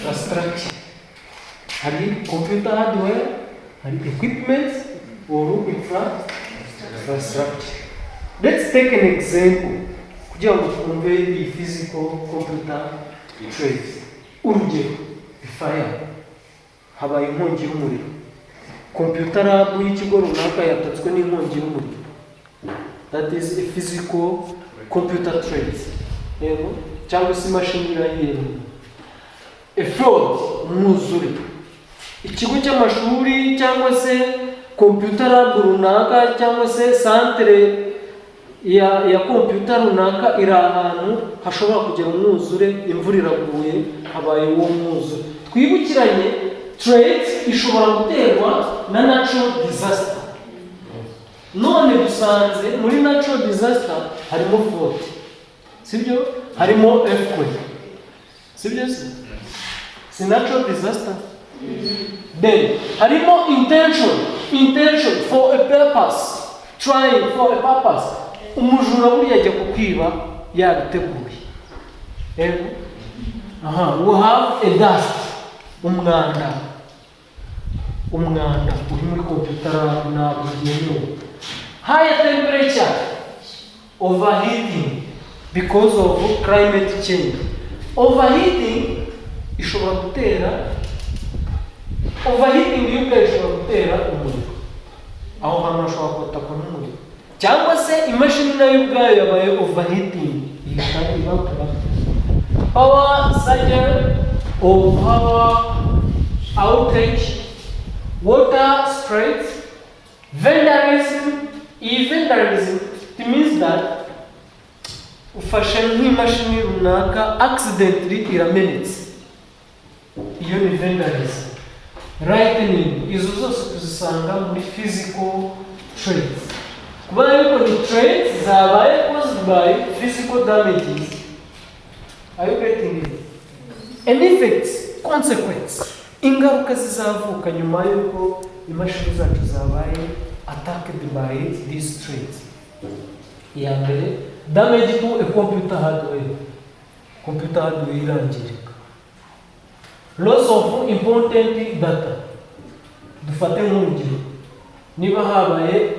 infrastructure. Hari computer hardware, hari equipment or infrastructure. Let's take an example. Kugira ngo twumve the physical computer traits. Urugero, fire. Habaye inkongi y'umuriro. Computer lab y'ikigo runaka yatatswe n'inkongi y'umuriro. That is a physical computer traits. Yego, cyangwa se imashini irahiye. A fraud, umwuzure. Ikigo cy'amashuri cyangwa se computer lab runaka cyangwa se centre ya computer runaka iri ahantu hashobora kugera umwuzure, imvura iraguye, habaye uwo mwuzure. Twibukiranye threat ishobora guterwa na natural disaster. None dusanze muri natural disaster harimo fault. Sibyo? Harimo earthquake. Sibyo se? Si natural disaster. Then harimo intention for a purpose, trying for a purpose. Umujura buri yajya kukwiba yabiteguye. Ego. We have a dust. Umwanda uri muri computer na bugiye. Higher temperature, overheating because of climate change. Overheating ishobora gutera ishobora gutera umuriro. Aho hantu hashobora kutakwa n'umuriro. Cyangwa se imashini nayo ubwayo yabaye overheating. Power surge or power outage, water strikes, vandalism. Vandalism, it means that ufashe nk'imashini runaka accidentally iramenetse. Iyo ni vandalism. Lightning, izo zose tuzisanga muri physical traits. Kuba yuko ni traits zabaye caused by physical damages. Are you getting it? An effect, consequence. Ingaruka zizavuka nyuma yuko imashini zacu zabaye attacked by these traits. Ya mbere, damage to a computer hardware. Computer hardware irangirika. Loss of important data. Dufate nk'urugero. Niba habaye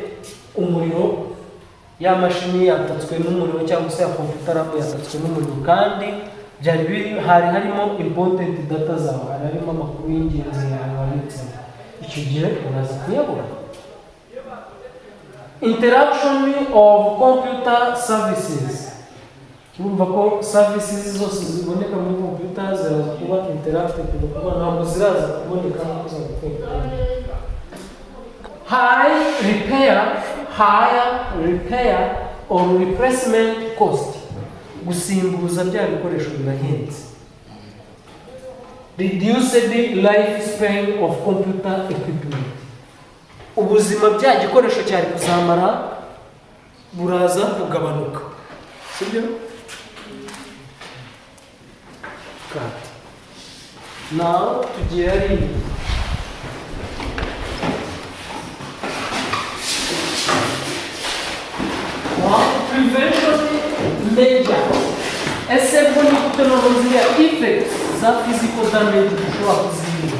umuriro, ya mashini yatatswe n'umuriro cyangwa se ya computer lab yatatswe n'umuriro, kandi hari harimo important data zawe, harimo amakuru y'ingenzi yawe wabitse. Icyo gihe uraza kuyabura. Interruption of computer services. Urumva ko services zose ziboneka muri computer ziraza kuba interrupted, kuko ntabwo ziraza kuboneka nk'uko zagukorera. Higher repair or replacement cost. Gusimbuza bya bikoresho birahenze. Reduced lifespan of computer equipment. Ubuzima bya gikoresho cyari kuzamara buraza kugabanuka. Sibyo? Now tugiye ari prevention measures. Ese mbona kutenonozia effects za physical damage dushobora kuzirinda.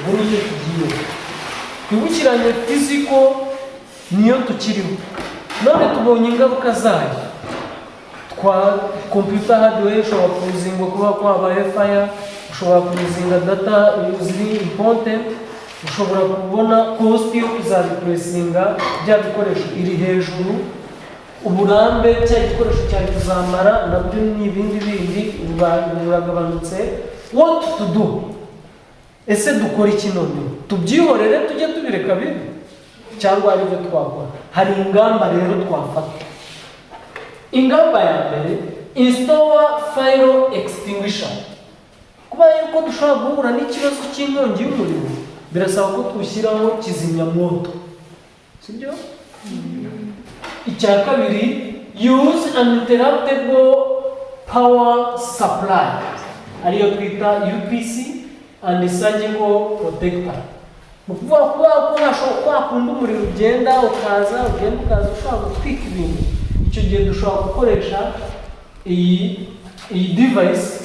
Buriye tugiye. Twibukiranye physical niyo tukiriho. None tubonye ingaruka zayo. Computer hardware ishobora kuzingwa kuba kwabaye fire, ushobora kuzinga data ziri important, ushobora kubona cost yo kuzareplacinga bya bikoresho iri hejuru, uburambe cya gikoresho cyari kuzamara nabyo n'ibindi buragabanutse. What to do? Ese dukora iki none? Tubyihorere tujye tubireka bibi cyangwa ari byo twakora? Hari ingamba rero twafata. Ingamba ya mbere, install fire extinguisher. Kuba yuko dushobora guhura n'ikibazo cy'inkongi y'umuriro, birasaba ko tushyiraho kizimyamwoto. Sibyo? Icya kabiri, use uninterruptible power supply. Ariyo twita UPC and surgical protector. Kuvuga ko nashobora kwakunda umuriro ugenda ukaza ushobora gutwika ibintu. Icyo gihe dushobora gukoresha iyi device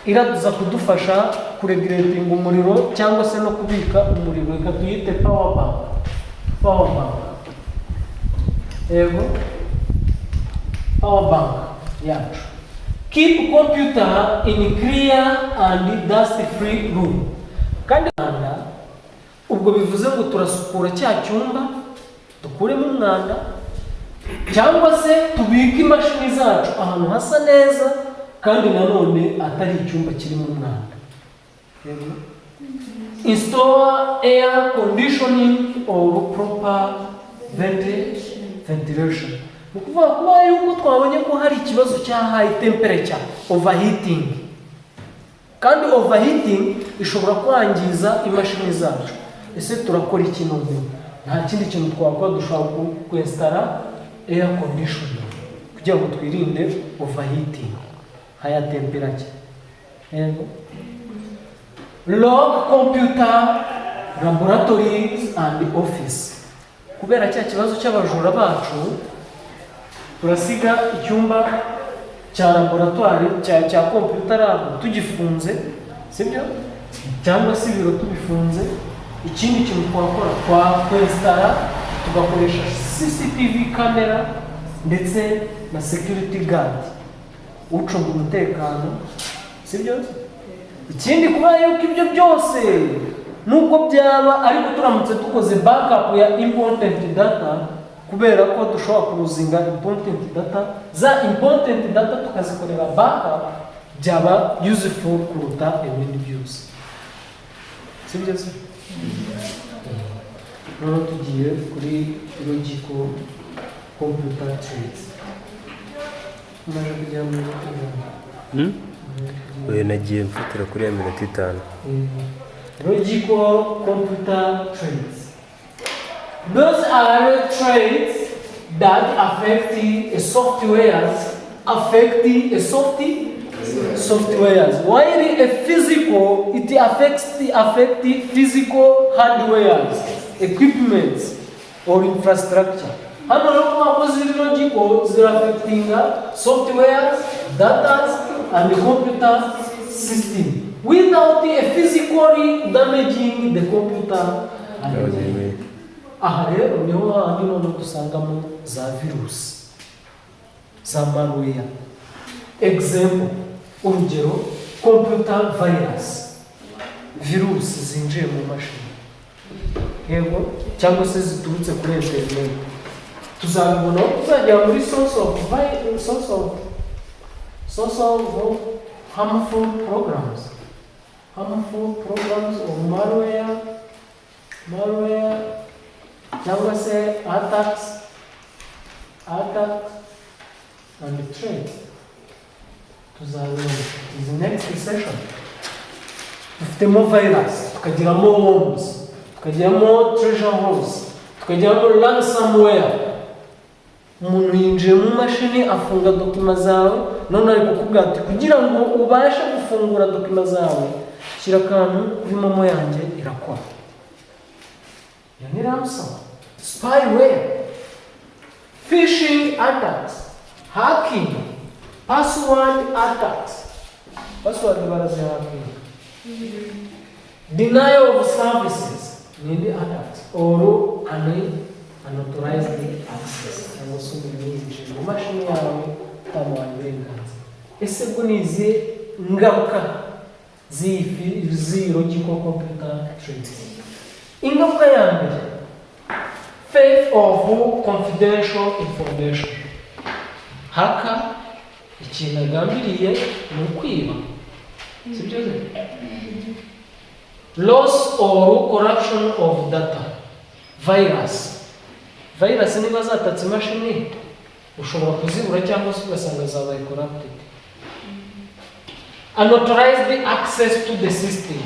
iraduza kudufasha kuregulating umuriro cyangwa se no kubika umuriro, reka tuyite power bank. Yego, power bank yacu. Keep computer in clear and dust free room. Kandi ubwo bivuze ngo turasukura cya cyumba dukuremo umwanda, cyangwa se tubike imashini zacu ahantu hasa neza kandi nanone atari icyumba kirimo umwanda. Install air conditioning or proper ventilation. Ni ukuvuga kuba yuko twabonye ko hari ikibazo cya high temperature, overheating. Kandi overheating ishobora kwangiza imashini zacu. Ese turakora iki none? Nta kindi kintu twakora, dushobora kwinstara air conditioning kugira ngo twirinde overheating, higher temperature. Log computer, laboratories and office. Kubera cya kibazo cy'abajura bacu, turasiga icyumba cya laboratoire cya computer lab tugifunze, sibyo? Cyangwa se ibiro tubifunze. Ikindi kintu twakora kwinstara, tugakoresha CCTV camera ndetse na security guard ucunga umutekano, sibyo? Ikindi kuba yuko ibyo byose nubwo byaba ariko turamutse dukoze backup ya important data, kubera ko dushobora kuruzinga important data, za important data tukazikorera backup, byaba useful kuruta ibindi byose, sibyo se? Noneho tugiye kuri logical computer traits. Umaze kujya mu Oya nagiye mfatira kuri ya minota 5. Logical computer traits. Those are traits that affect a softwares, while a physical, it affects the physical hardwares, equipments or infrastructure. Hano rero logical is affecting softwares, data and the computer system without physically damaging the computer. Aha rero niho handi none dusangamo za virus, za malware. Example, urugero, computer virus, virus zinjiye mu mashini, yego, cyangwa se ziturutse kuri internet. Tuzabibona tuzajya muri source of harmful programs or malware, cyangwa se attacks and threats. Tuzabibona in the next session. Dufitemo virus, tukagiramo worms, tukagiramo treasure holes, tukagiramo ransomware. Umuntu yinjiye mu mashini afunga dokima zawe, none ari kukubwira ati kugira ngo ubashe gufungura dokima zawe, shyira akantu kuri momo yanjye irakora. Iyo ni ransom, spyware, phishing attacks, hacking, password attacks. Password barazihakinga. Denial of services, ni attacks or unauthorized access. Mu mashini yawe utamuhaye uburenganzira. Ese bwo ni izihe ngaruka z'iyi logical computer traits? Ingaruka ya mbere, theft of confidential information. Haka ikintu agambiriye ni ukwiba, sibyo? Loss or corruption of data. Virus niba zatatse imashini, ushobora kuzibura cyangwa se ugasanga zabaye corrupted. Unauthorized access to the system.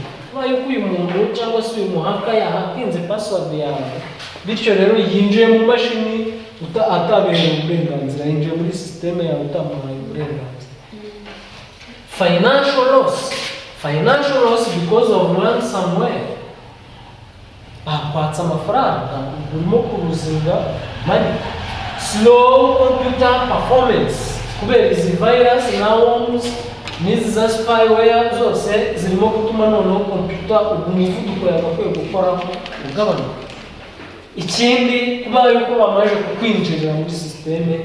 Yuko uyu muntu cyangwa se uyu muhaka yahakinze password yawe, bityo rero yinjiye mu mashini atabereye uburenganzira, yinjiye muri system yawe utamuhaye uburenganzira. Financial loss because of ransomware. Bakwatsa amafaranga, urimo kuruzinga money. Slow computer performance kubera izi virus na worms n'izi za spyware zose zirimo gutuma noneho computer umuvuduko yagakwiye gukoraho ugabanuka. Ikindi kuba yuko bamaze kukwinjirira muri systeme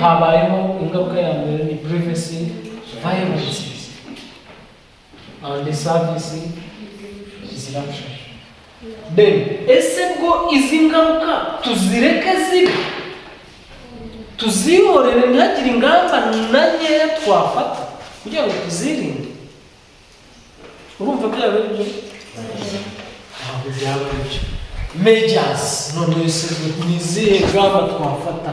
habayeho ingaruka ya mbere ni privacy violations and the service disruption. Then ese bwo izi ngaruka tuzireke zibe, tuzihorere ntihagire ingamba na nkeya twafata kugira ngo tuzirinde? Urumva byaba ari byo? Ntabwo byaba ari byo. Measures none se ni izihe ngamba twafata